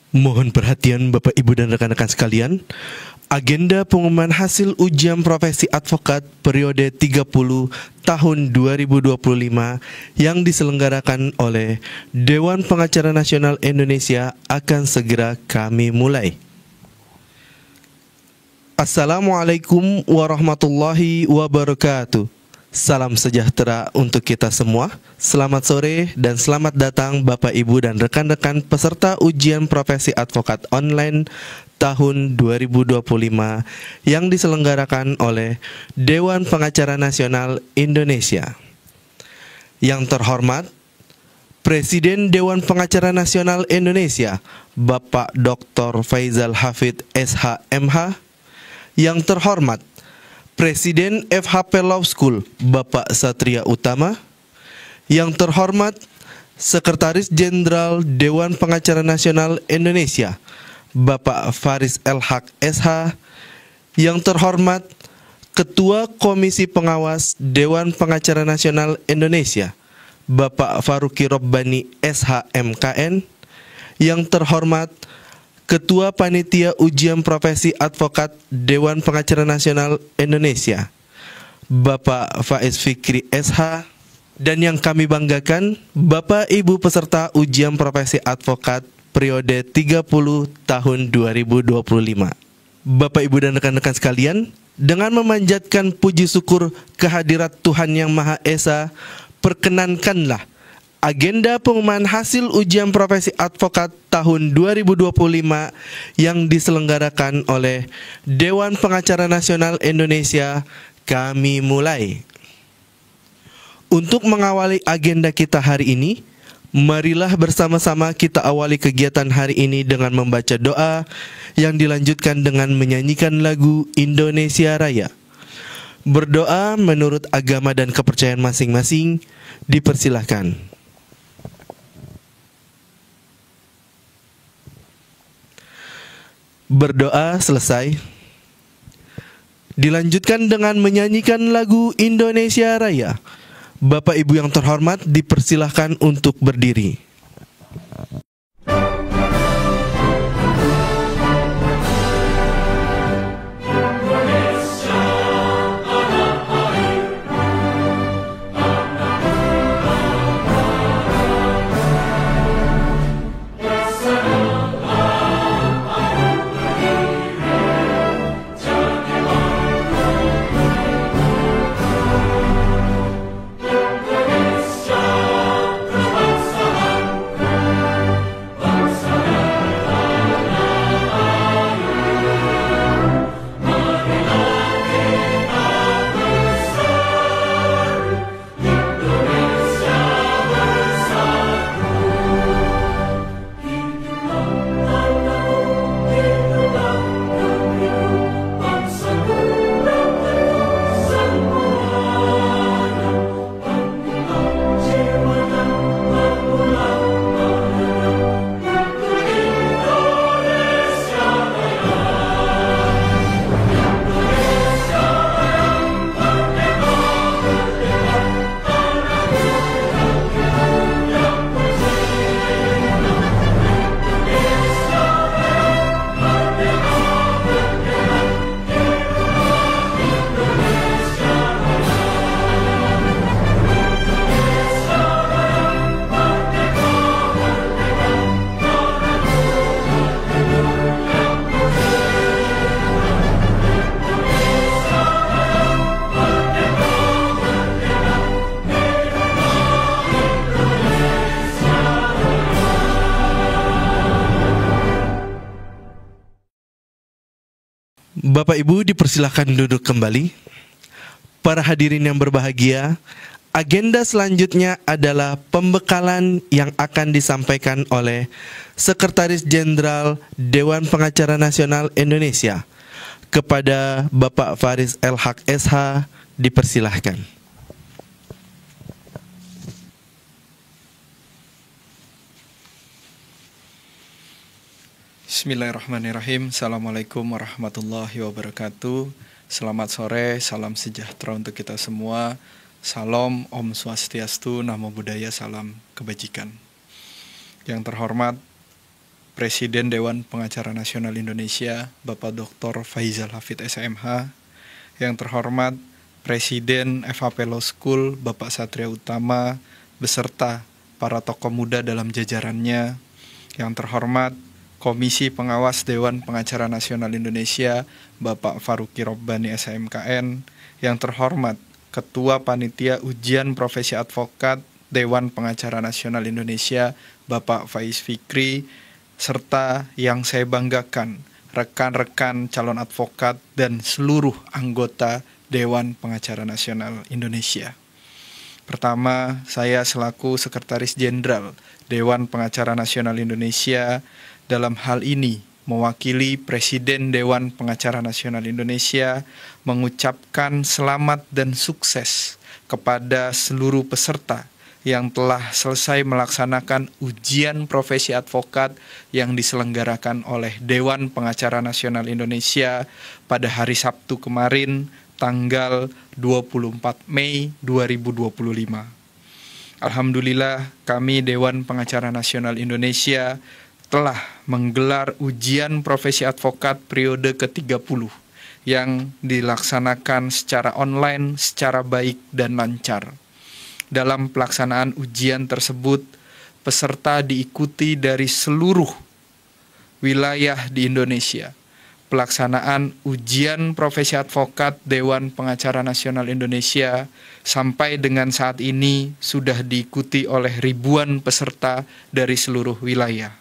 Mohon perhatian Bapak Ibu dan rekan-rekan sekalian. Agenda pengumuman hasil ujian profesi advokat periode 30 tahun 2025 yang diselenggarakan oleh Dewan Pengacara Nasional Indonesia akan segera kami mulai. Assalamualaikum warahmatullahi wabarakatuh. Salam sejahtera untuk kita semua. Selamat sore dan selamat datang Bapak Ibu dan rekan-rekan peserta ujian profesi advokat online tahun 2025 yang diselenggarakan oleh Dewan Pengacara Nasional Indonesia. Yang terhormat Presiden Dewan Pengacara Nasional Indonesia Bapak Dr. Faizal Hafidh SH.MH. Yang terhormat Presiden FHP Law School Bapak Satria Utama. Yang terhormat Sekretaris Jenderal Dewan Pengacara Nasional Indonesia Bapak Faris El-Haq SH. Yang terhormat Ketua Komisi Pengawas Dewan Pengacara Nasional Indonesia Bapak Faruqi Robbani SH MKN. Yang terhormat Ketua Panitia Ujian Profesi Advokat Dewan Pengacara Nasional Indonesia Bapak Faiz Fikri SH. Dan yang kami banggakan, Bapak Ibu peserta ujian profesi advokat periode 30 tahun 2025. Bapak Ibu dan rekan-rekan sekalian, dengan memanjatkan puji syukur kehadirat Tuhan Yang Maha Esa, perkenankanlah agenda pengumuman hasil ujian profesi advokat tahun 2025 yang diselenggarakan oleh Dewan Pengacara Nasional Indonesia kami mulai. Untuk mengawali agenda kita hari ini, marilah bersama-sama kita awali kegiatan hari ini dengan membaca doa yang dilanjutkan dengan menyanyikan lagu Indonesia Raya. Berdoa menurut agama dan kepercayaan masing-masing, dipersilahkan. Berdoa selesai, dilanjutkan dengan menyanyikan lagu Indonesia Raya. Bapak Ibu yang terhormat dipersilahkan untuk berdiri. Bapak Ibu dipersilahkan duduk kembali. Para hadirin yang berbahagia, agenda selanjutnya adalah pembekalan yang akan disampaikan oleh Sekretaris Jenderal Dewan Pengacara Nasional Indonesia kepada Bapak Faris El-Haq SH. Dipersilahkan. Bismillahirrahmanirrahim. Assalamualaikum warahmatullahi wabarakatuh. Selamat sore, salam sejahtera untuk kita semua. Salam, Om Swastiastu, Namo Buddhaya, salam kebajikan. Yang terhormat Presiden Dewan Pengacara Nasional Indonesia, Bapak Dr. Faizal Hafid SMH, yang terhormat Presiden FHP Law School, Bapak Satria Utama, beserta para tokoh muda dalam jajarannya, yang terhormat Komisi Pengawas Dewan Pengacara Nasional Indonesia, Bapak Faruqi Robbani SMKN, yang terhormat Ketua Panitia Ujian Profesi Advokat Dewan Pengacara Nasional Indonesia, Bapak Faiz Fikri, serta yang saya banggakan, rekan-rekan calon advokat dan seluruh anggota Dewan Pengacara Nasional Indonesia. Pertama, saya selaku Sekretaris Jenderal Dewan Pengacara Nasional Indonesia dalam hal ini mewakili Presiden Dewan Pengacara Nasional Indonesia mengucapkan selamat dan sukses kepada seluruh peserta yang telah selesai melaksanakan ujian profesi advokat yang diselenggarakan oleh Dewan Pengacara Nasional Indonesia pada hari Sabtu kemarin, tanggal 24 Mei 2025. Alhamdulillah, kami Dewan Pengacara Nasional Indonesia telah menggelar ujian profesi advokat periode ke-30 yang dilaksanakan secara online, secara baik dan lancar. Dalam pelaksanaan ujian tersebut, peserta diikuti dari seluruh wilayah di Indonesia. Pelaksanaan ujian profesi advokat Dewan Pengacara Nasional Indonesia sampai dengan saat ini sudah diikuti oleh ribuan peserta dari seluruh wilayah.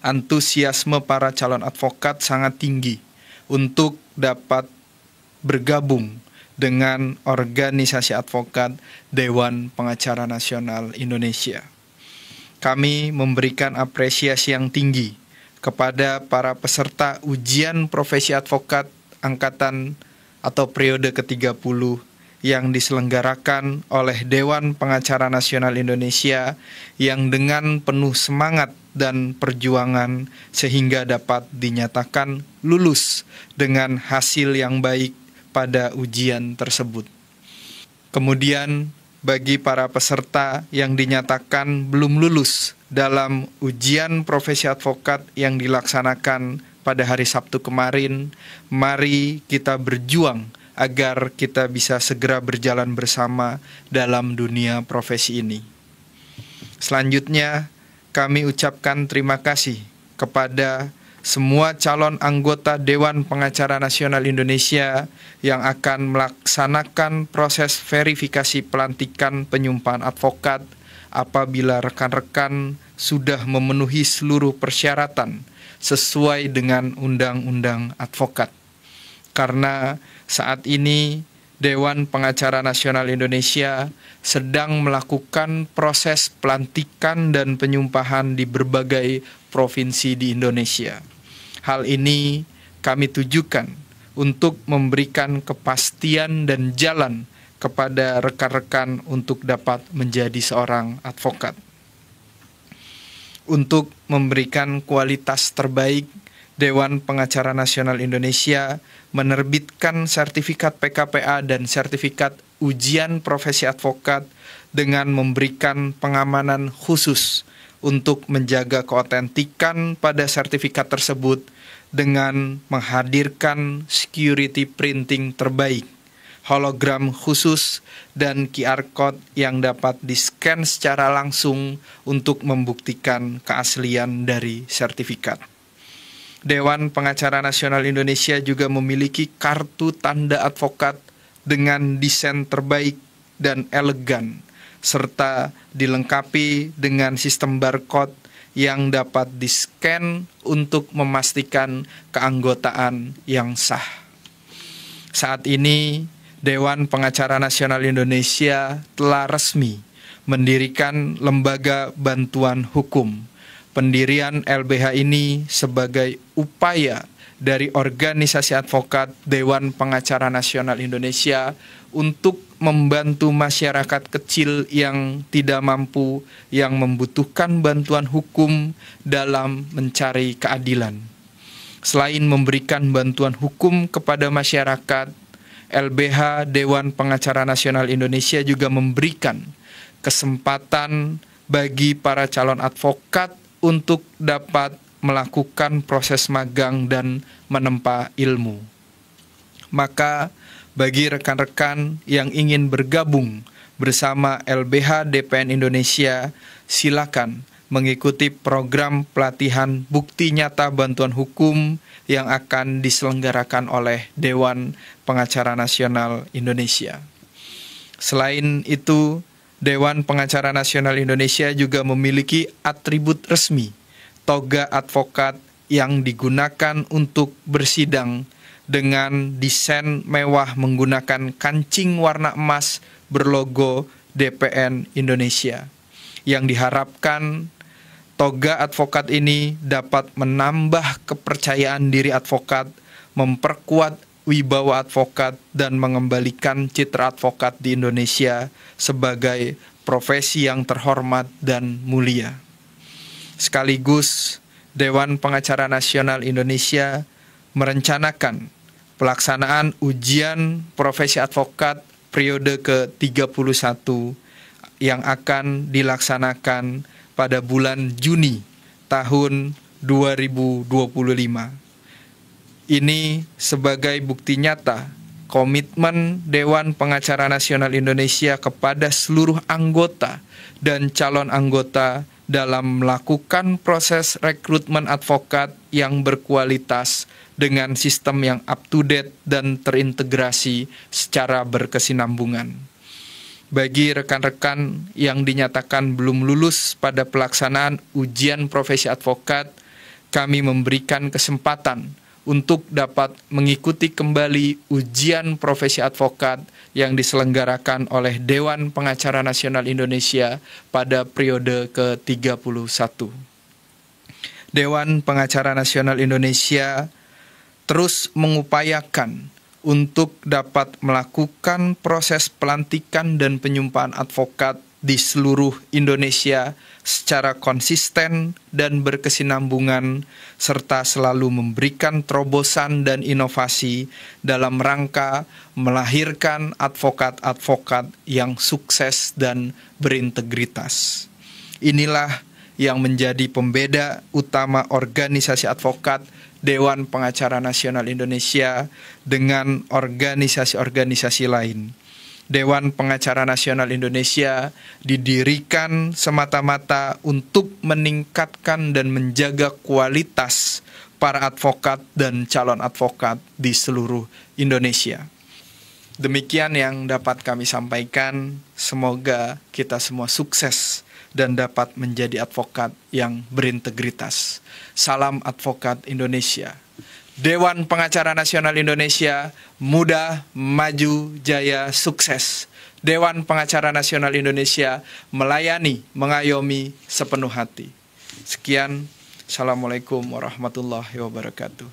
Antusiasme para calon advokat sangat tinggi untuk dapat bergabung dengan organisasi advokat Dewan Pengacara Nasional Indonesia. Kami memberikan apresiasi yang tinggi kepada para peserta ujian profesi advokat angkatan atau periode ke-30 yang diselenggarakan oleh Dewan Pengacara Nasional Indonesia yang dengan penuh semangat dan perjuangan sehingga dapat dinyatakan lulus dengan hasil yang baik pada ujian tersebut. Kemudian bagi para peserta yang dinyatakan belum lulus dalam ujian profesi advokat yang dilaksanakan pada hari Sabtu kemarin, mari kita berjuang agar kita bisa segera berjalan bersama dalam dunia profesi ini. Selanjutnya, kami ucapkan terima kasih kepada semua calon anggota Dewan Pengacara Nasional Indonesia yang akan melaksanakan proses verifikasi pelantikan penyumpahan advokat apabila rekan-rekan sudah memenuhi seluruh persyaratan sesuai dengan Undang-Undang Advokat. Karena saat ini Dewan Pengacara Nasional Indonesia sedang melakukan proses pelantikan dan penyumpahan di berbagai provinsi di Indonesia. Hal ini kami tujukan untuk memberikan kepastian dan jalan kepada rekan-rekan untuk dapat menjadi seorang advokat. Untuk memberikan kualitas terbaik, Dewan Pengacara Nasional Indonesia menerbitkan sertifikat PKPA dan sertifikat ujian profesi advokat dengan memberikan pengamanan khusus untuk menjaga keotentikan pada sertifikat tersebut dengan menghadirkan security printing terbaik, hologram khusus, dan QR Code yang dapat di-scan secara langsung untuk membuktikan keaslian dari sertifikat. Dewan Pengacara Nasional Indonesia juga memiliki kartu tanda advokat dengan desain terbaik dan elegan, serta dilengkapi dengan sistem barcode yang dapat di-scan untuk memastikan keanggotaan yang sah. Saat ini, Dewan Pengacara Nasional Indonesia telah resmi mendirikan Lembaga Bantuan Hukum. Pendirian LBH ini sebagai upaya dari organisasi advokat Dewan Pengacara Nasional Indonesia untuk membantu masyarakat kecil yang tidak mampu, yang membutuhkan bantuan hukum dalam mencari keadilan. Selain memberikan bantuan hukum kepada masyarakat, LBH Dewan Pengacara Nasional Indonesia juga memberikan kesempatan bagi para calon advokat untuk dapat melakukan proses magang dan menempa ilmu. Maka bagi rekan-rekan yang ingin bergabung bersama LBH DPN Indonesia, silakan mengikuti program pelatihan bukti nyata bantuan hukum yang akan diselenggarakan oleh Dewan Pengacara Nasional Indonesia. Selain itu, Dewan Pengacara Nasional Indonesia juga memiliki atribut resmi, toga advokat yang digunakan untuk bersidang dengan desain mewah menggunakan kancing warna emas berlogo DPN Indonesia, yang diharapkan toga advokat ini dapat menambah kepercayaan diri advokat, memperkuat wibawa advokat, dan mengembalikan citra advokat di Indonesia sebagai profesi yang terhormat dan mulia. Sekaligus, Dewan Pengacara Nasional Indonesia merencanakan pelaksanaan ujian profesi advokat periode ke-31 yang akan dilaksanakan pada bulan Juni tahun 2025. Ini sebagai bukti nyata komitmen Dewan Pengacara Nasional Indonesia kepada seluruh anggota dan calon anggota dalam melakukan proses rekrutmen advokat yang berkualitas dengan sistem yang up-to-date dan terintegrasi secara berkesinambungan. Bagi rekan-rekan yang dinyatakan belum lulus pada pelaksanaan ujian profesi advokat, kami memberikan kesempatan untuk dapat mengikuti kembali ujian profesi advokat yang diselenggarakan oleh Dewan Pengacara Nasional Indonesia pada periode ke-31. Dewan Pengacara Nasional Indonesia terus mengupayakan untuk dapat melakukan proses pelantikan dan penyumpahan advokat di seluruh Indonesia secara konsisten dan berkesinambungan, serta selalu memberikan terobosan dan inovasi dalam rangka melahirkan advokat-advokat yang sukses dan berintegritas. Inilah yang menjadi pembeda utama organisasi advokat Dewan Pengacara Nasional Indonesia dengan organisasi-organisasi lain. Dewan Pengacara Nasional Indonesia didirikan semata-mata untuk meningkatkan dan menjaga kualitas para advokat dan calon advokat di seluruh Indonesia. Demikian yang dapat kami sampaikan. Semoga kita semua sukses dan dapat menjadi advokat yang berintegritas. Salam advokat Indonesia. Dewan Pengacara Nasional Indonesia, muda, maju, jaya, sukses. Dewan Pengacara Nasional Indonesia melayani, mengayomi sepenuh hati. Sekian, Assalamualaikum warahmatullahi wabarakatuh.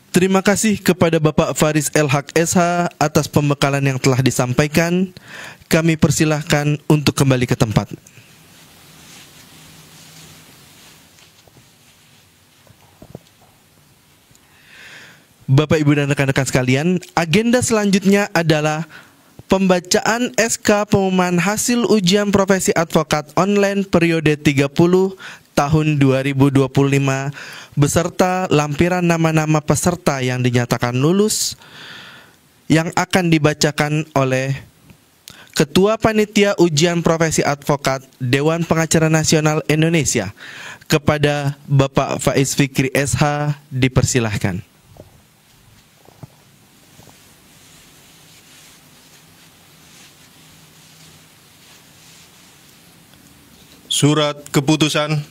Terima kasih kepada Bapak Faris El Haq SH atas pembekalan yang telah disampaikan. Kami persilahkan untuk kembali ke tempat. Bapak, Ibu, dan rekan-rekan sekalian, agenda selanjutnya adalah pembacaan SK pengumuman hasil ujian profesi advokat online periode 30 tahun 2025 beserta lampiran nama-nama peserta yang dinyatakan lulus yang akan dibacakan oleh Ketua Panitia Ujian Profesi Advokat Dewan Pengacara Nasional Indonesia. Kepada Bapak Faiz Fikri SH dipersilahkan. Surat Keputusan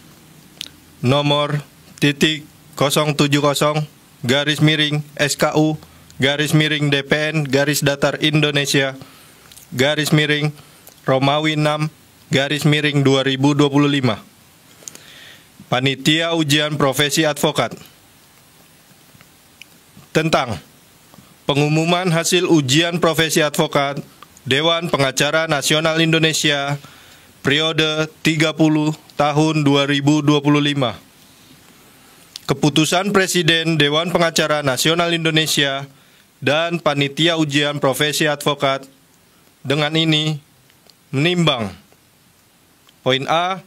nomor /DPN-SKU/DPN-DPN-DPN-DPN-Romawi 6/2025 Panitia Ujian Profesi Advokat tentang pengumuman hasil ujian profesi advokat Dewan Pengacara Nasional Indonesia periode 30 tahun 2025. Keputusan Presiden Dewan Pengacara Nasional Indonesia dan Panitia Ujian Profesi Advokat dengan ini menimbang: poin A,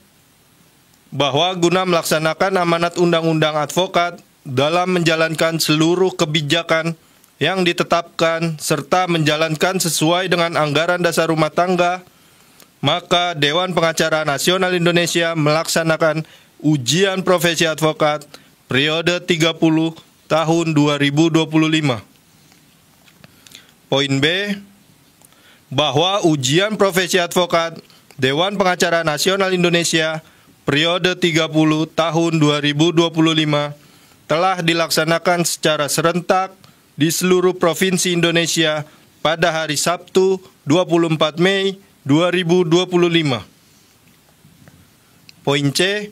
bahwa guna melaksanakan amanat Undang-Undang Advokat dalam menjalankan seluruh kebijakan yang ditetapkan serta menjalankan sesuai dengan anggaran dasar rumah tangga, maka Dewan Pengacara Nasional Indonesia melaksanakan ujian profesi advokat periode 30 tahun 2025. Poin B, bahwa ujian profesi advokat Dewan Pengacara Nasional Indonesia periode 30 tahun 2025 telah dilaksanakan secara serentak di seluruh provinsi Indonesia pada hari Sabtu 24 Mei 2025. Poin C,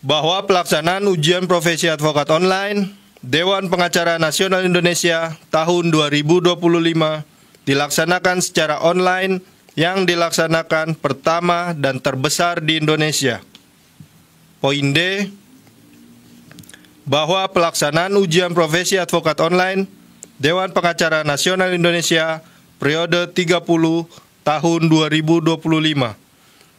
bahwa pelaksanaan ujian profesi advokat online Dewan Pengacara Nasional Indonesia tahun 2025 dilaksanakan secara online yang dilaksanakan pertama dan terbesar di Indonesia. Poin D, bahwa pelaksanaan ujian profesi advokat online Dewan Pengacara Nasional Indonesia periode 30 tahun 2025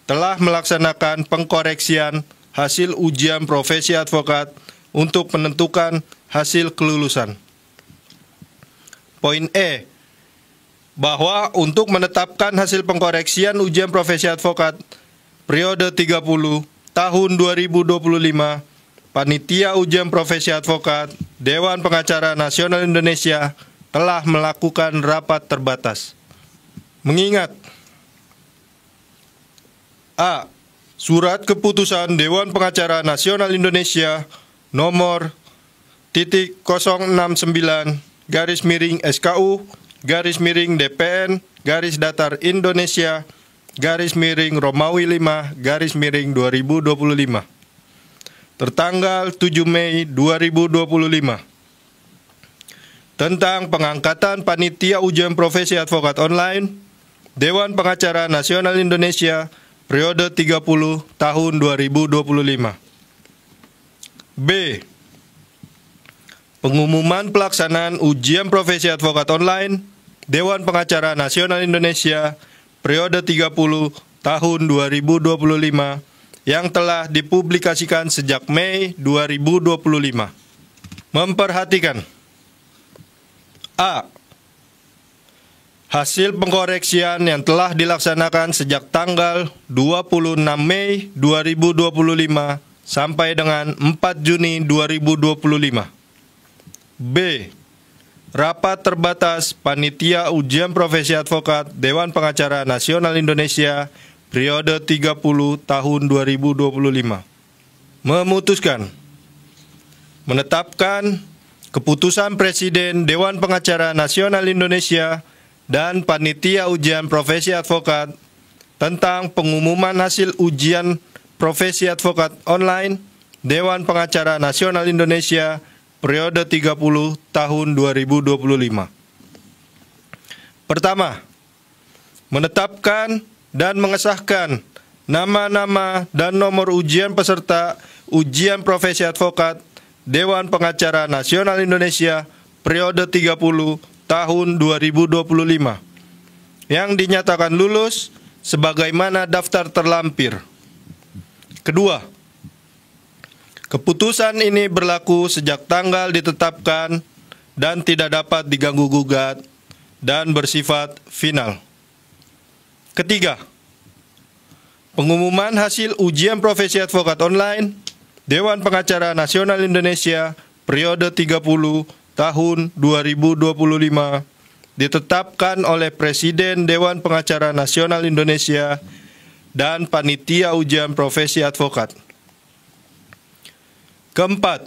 telah melaksanakan pengkoreksian hasil ujian profesi advokat untuk menentukan hasil kelulusan. Poin E, bahwa untuk menetapkan hasil pengkoreksian ujian profesi advokat periode 30 tahun 2025, Panitia Ujian Profesi Advokat Dewan Pengacara Nasional Indonesia telah melakukan rapat terbatas. Mengingat A. Surat Keputusan Dewan Pengacara Nasional Indonesia nomor 069-SKU-DPN-Romawi 5-Romawi 5-2025 tertanggal 7 Mei 2025 tentang pengangkatan Panitia Ujian Profesi Advokat Online Dewan Pengacara Nasional Indonesia periode 30 tahun 2025. B. Pengumuman pelaksanaan ujian profesi advokat online Dewan Pengacara Nasional Indonesia periode 30 tahun 2025 yang telah dipublikasikan sejak Mei 2025. Memperhatikan A. Hasil pengkoreksian yang telah dilaksanakan sejak tanggal 26 Mei 2025 sampai dengan 4 Juni 2025. B. Rapat terbatas Panitia Ujian Profesi Advokat Dewan Pengacara Nasional Indonesia periode 30 tahun 2025 memutuskan menetapkan keputusan Presiden Dewan Pengacara Nasional Indonesia dan Panitia Ujian Profesi Advokat tentang pengumuman hasil ujian profesi advokat online Dewan Pengacara Nasional Indonesia periode 30 tahun 2025. Pertama, menetapkan dan mengesahkan nama-nama dan nomor ujian peserta ujian profesi advokat Dewan Pengacara Nasional Indonesia periode 30 tahun 2025 yang dinyatakan lulus sebagaimana daftar terlampir. Kedua, keputusan ini berlaku sejak tanggal ditetapkan dan tidak dapat diganggu-gugat dan bersifat final. Ketiga, pengumuman hasil ujian profesi advokat online Dewan Pengacara Nasional Indonesia periode 30 tahun 2025 ditetapkan oleh Presiden Dewan Pengacara Nasional Indonesia dan Panitia Ujian Profesi Advokat. Keempat,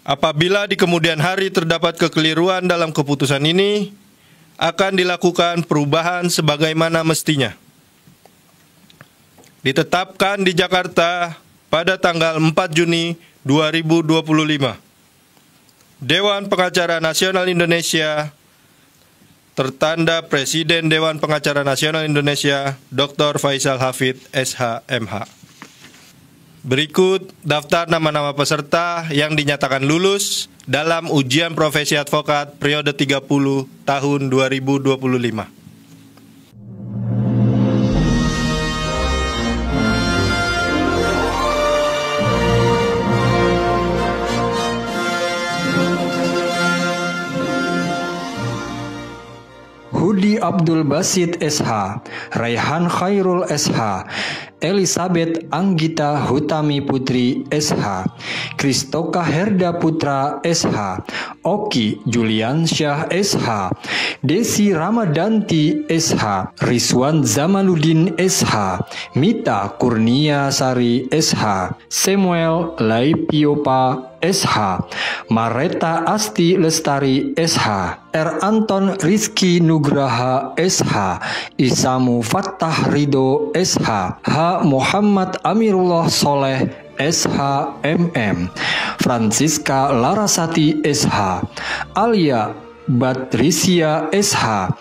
apabila di kemudian hari terdapat kekeliruan dalam keputusan ini, akan dilakukan perubahan sebagaimana mestinya. Ditetapkan di Jakarta pada tanggal 4 Juni 2025. Dewan Pengacara Nasional Indonesia tertanda Presiden Dewan Pengacara Nasional Indonesia Dr. Faisal Hafid, SH, MH. Berikut daftar nama-nama peserta yang dinyatakan lulus dalam ujian profesi advokat periode 30 tahun 2025. Abdul Basit SH, Raihan Khairul SH, Elizabeth Anggita Hutami Putri SH, Kristoka Herda Putra SH, Oki Juliansyah SH, Desi Ramadanti SH, Rizwan Zamaluddin SH, Mita Kurnia Sari SH, Samuel Laipiopa SH, Mareta Asti Lestari SH, R. Anton Rizky Nugraha SH, Isamu Fattah Ridho SH, H. Muhammad Amirullah Soleh SH MM, Francisca Larasati SH, Alia Batrisia SH,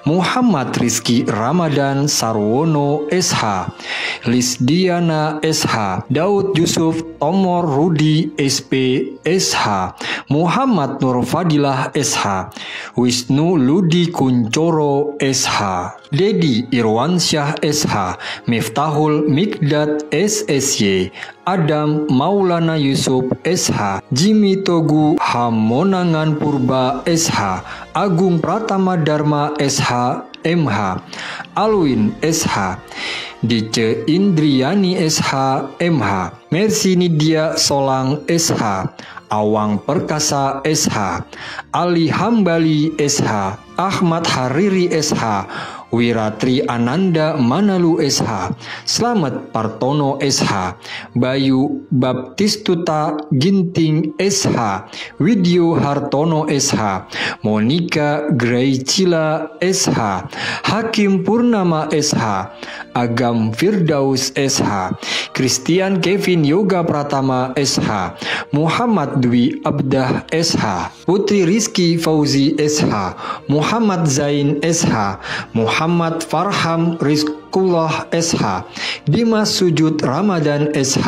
Muhammad Rizky Ramadan Sarwono SH, Lisdiana SH, Daud Yusuf Tomor Rudi SP SH, Muhammad Nur Fadilah SH, Wisnu Ludi Kuncoro SH, Dedi Irwansyah SH, Miftahul Mikdad SSY, Adam Maulana Yusuf SH, Jimmy Togu Hamonangan Purba SH, Agung Pratama Dharma SH MH, Alwin SH, Dice Indriani SH MH, Mercy Nidia Solang SH, Awang Perkasa SH, Ali Hambali SH, Ahmad Hariri SH, Wiratri Ananda Manalu SH, Slamet Partono SH, Bayu Baptistuta Ginting SH, Widyo Hartono SH, Monica Graicila SH, Hakim Purnama SH, Agam Firdaus SH, Christian Kevin Yoga Pratama SH, Muhammad Dwi Abdah SH, Putri Rizky Fauzi SH, Muhammad Zain SH, Muhammad Farham Rizkullah SH, Dimas Sujud Ramadan SH,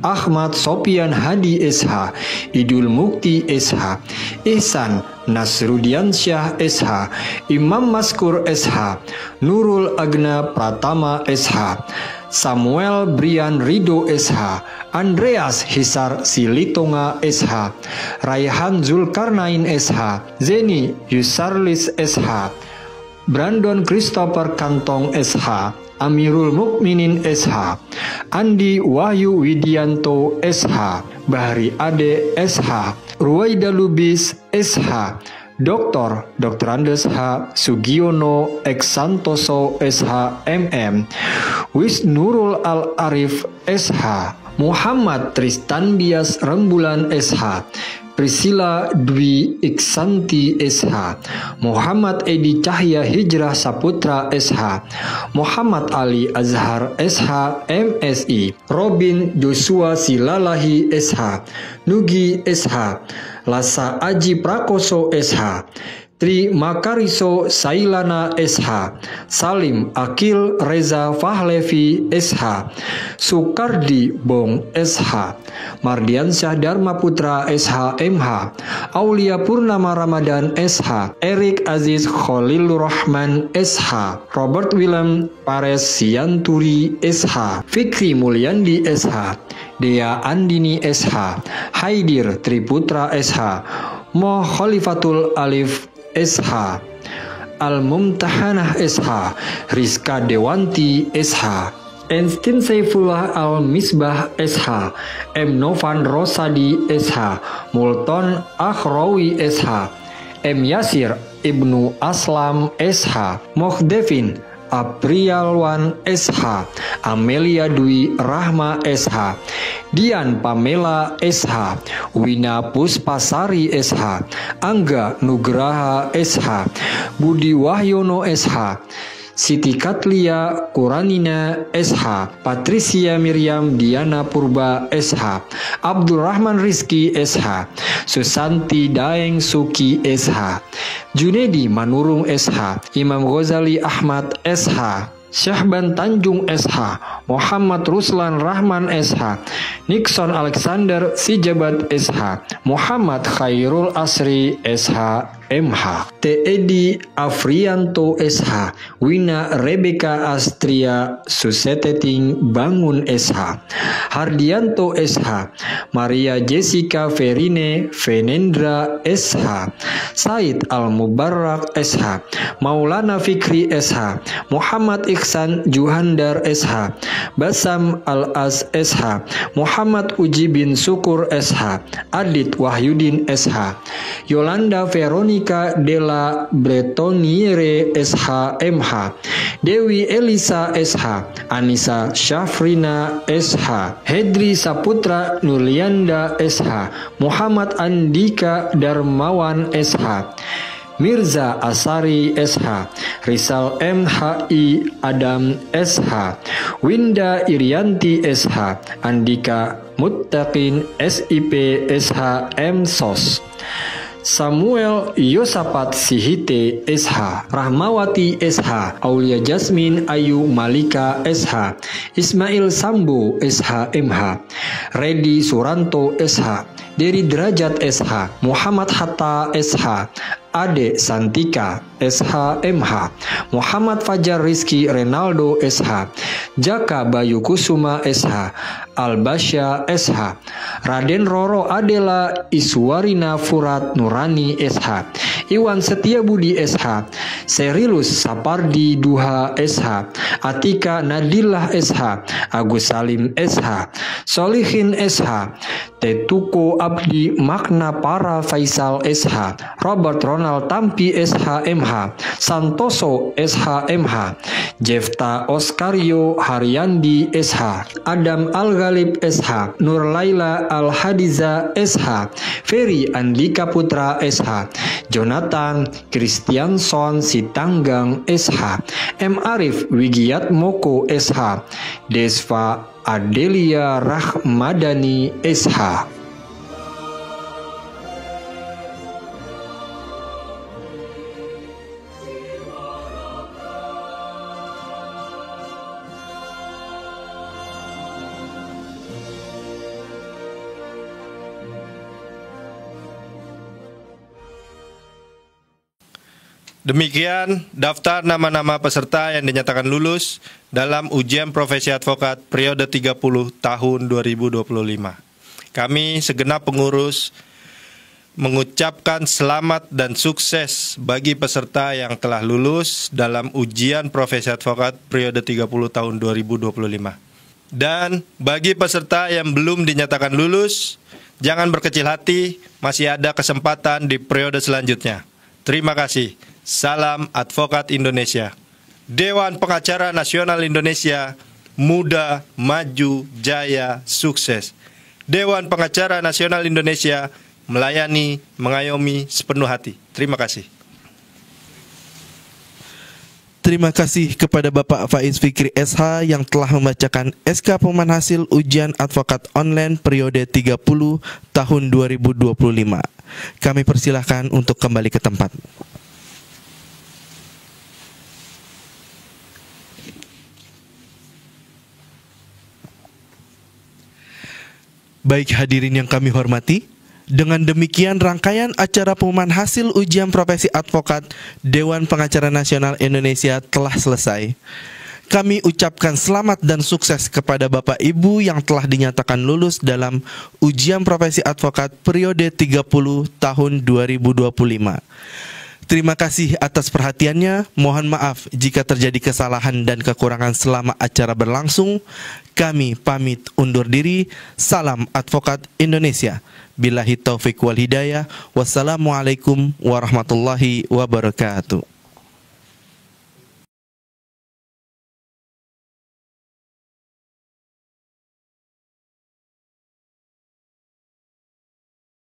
Ahmad Sopian Hadi SH, Idul Mukti SH, Ihsan Nasrudiansyah SH, Imam Maskur SH, Nurul Agna Pratama SH, Samuel Brian Rido SH, Andreas Hisar Silitonga SH, Raihan Zulkarnain SH, Zeni Yusarlis SH, Brandon Christopher Kantong SH, Amirul Mukminin SH, Andi Wahyu Widianto SH, Bahri Ade SH, Ruwaida Lubis SH, Dr. Andes H. Sugiono X Santoso SH MM, Wisnurul Al-Arif SH, Muhammad Tristan Bias Rembulan SH, Priscilla Dwi Iksanti SH, Muhammad Edi Cahya Hijrah Saputra SH, Muhammad Ali Azhar SH MSI, Robin Joshua Silalahi SH, Nugi SH, Lasa Aji Prakoso SH, Tri Makariso Sailana SH, Salim Akil Reza Fahlevi SH, Sukardi Bong SH, Mardiansyah Dharma Putra SH MH, Aulia Purnama Ramadan SH, Erik Aziz Khalilur Rahman SH, Robert Willem Pares Sianturi SH, Fikri Mulyandi SH, Dea Andini SH, Haidir Triputra SH, Mo Khalifatul Alif SH, Al-Mumtahanah SH, Rizka Dewanti SH, Enstin Saifullah Al-Misbah SH, M. Novan Rosadi SH, Multon Akhrawi SH, M. Yasir Ibnu Aslam SH, Mohdevin Aprialwan SH, Amelia Dwi Rahma SH, Dian Pamela SH, Wina Puspasari SH, Angga Nugraha SH, Budi Wahyono SH, Siti Katlia Kuranina SH, Patricia Miriam Diana Purba SH, Abdurrahman Rizki SH, Susanti Daeng Suki SH, Junedi Manurung SH, Imam Ghazali Ahmad SH, Syahban Tanjung SH, Muhammad Ruslan Rahman SH, Nixon Alexander Sijabat SH, Muhammad Khairul Asri SH. MH, T. Edi Afrianto SH, Wina Rebeka Astria Suseteting Bangun SH, Hardianto SH, Maria Jessica Verine Venendra SH, Said Al-Mubarak SH, Maulana Fikri SH, Muhammad Iksan Juhandar SH, Basam Al-Az SH, Muhammad Uji bin Syukur SH, Adit Wahyudin SH, Yolanda Veronica Della Bretoniere SH MH, Dewi Elisa SH, Anissa Syafrina SH, Hedri Saputra Nurlianda SH, Muhammad Andika Darmawan SH, Mirza Asari SH, Rizal MHI Adam SH, Winda Irianti SH, Andika Muttaqin SIP SH MSOS, Samuel Yosapat Sihite SH, Rahmawati SH, Aulia Jasmine Ayu Malika SH, Ismail Sambo SH MH, Redi Suranto SH, Deri Derajat SH, Muhammad Hatta SH, Ade Santika SH MH, Muhammad Fajar Rizky Renaldo SH, Jaka Bayu Kusuma SH, Albasya SH, Raden Roro Adela Iswarina Furat Nurani SH, Iwan Setiabudi SH, Serilus Sapardi Duha SH, Atika Nadillah SH, Agus Salim SH, Solihin SH, Tetuko Abdi Makna Para Faisal SH, Robert Ronald Tampi SH MH, Santoso SH MH, Jefta Oskario Haryandi SH, Adam Al-Ghalib SH, Nur Laila Al-Hadiza SH, Ferry Andika Putra SH, Jonathan Christianson Sitanggang SH, M. Arif Wigiat Moko SH, Desva Adelia Rahmadani SH. Demikian daftar nama-nama peserta yang dinyatakan lulus dalam ujian profesi advokat periode 30 tahun 2025. Kami segenap pengurus mengucapkan selamat dan sukses bagi peserta yang telah lulus dalam ujian profesi advokat periode 30 tahun 2025. Dan bagi peserta yang belum dinyatakan lulus, jangan berkecil hati, masih ada kesempatan di periode selanjutnya. Terima kasih. Salam Advokat Indonesia. Dewan Pengacara Nasional Indonesia, muda, maju, jaya, sukses. Dewan Pengacara Nasional Indonesia, melayani, mengayomi sepenuh hati. Terima kasih. Terima kasih kepada Bapak Faiz Fikri SH yang telah membacakan SK Pengumuman Hasil Ujian Advokat Online periode 30 tahun 2025. Kami persilahkan untuk kembali ke tempat. Baik hadirin yang kami hormati, dengan demikian rangkaian acara pengumuman hasil ujian profesi advokat Dewan Pengacara Nasional Indonesia telah selesai. Kami ucapkan selamat dan sukses kepada Bapak Ibu yang telah dinyatakan lulus dalam ujian profesi advokat periode 30 tahun 2025. Terima kasih atas perhatiannya. Mohon maaf jika terjadi kesalahan dan kekurangan selama acara berlangsung. Kami pamit undur diri. Salam Advokat Indonesia. Billahi taufik wal hidayah. Wassalamualaikum warahmatullahi wabarakatuh.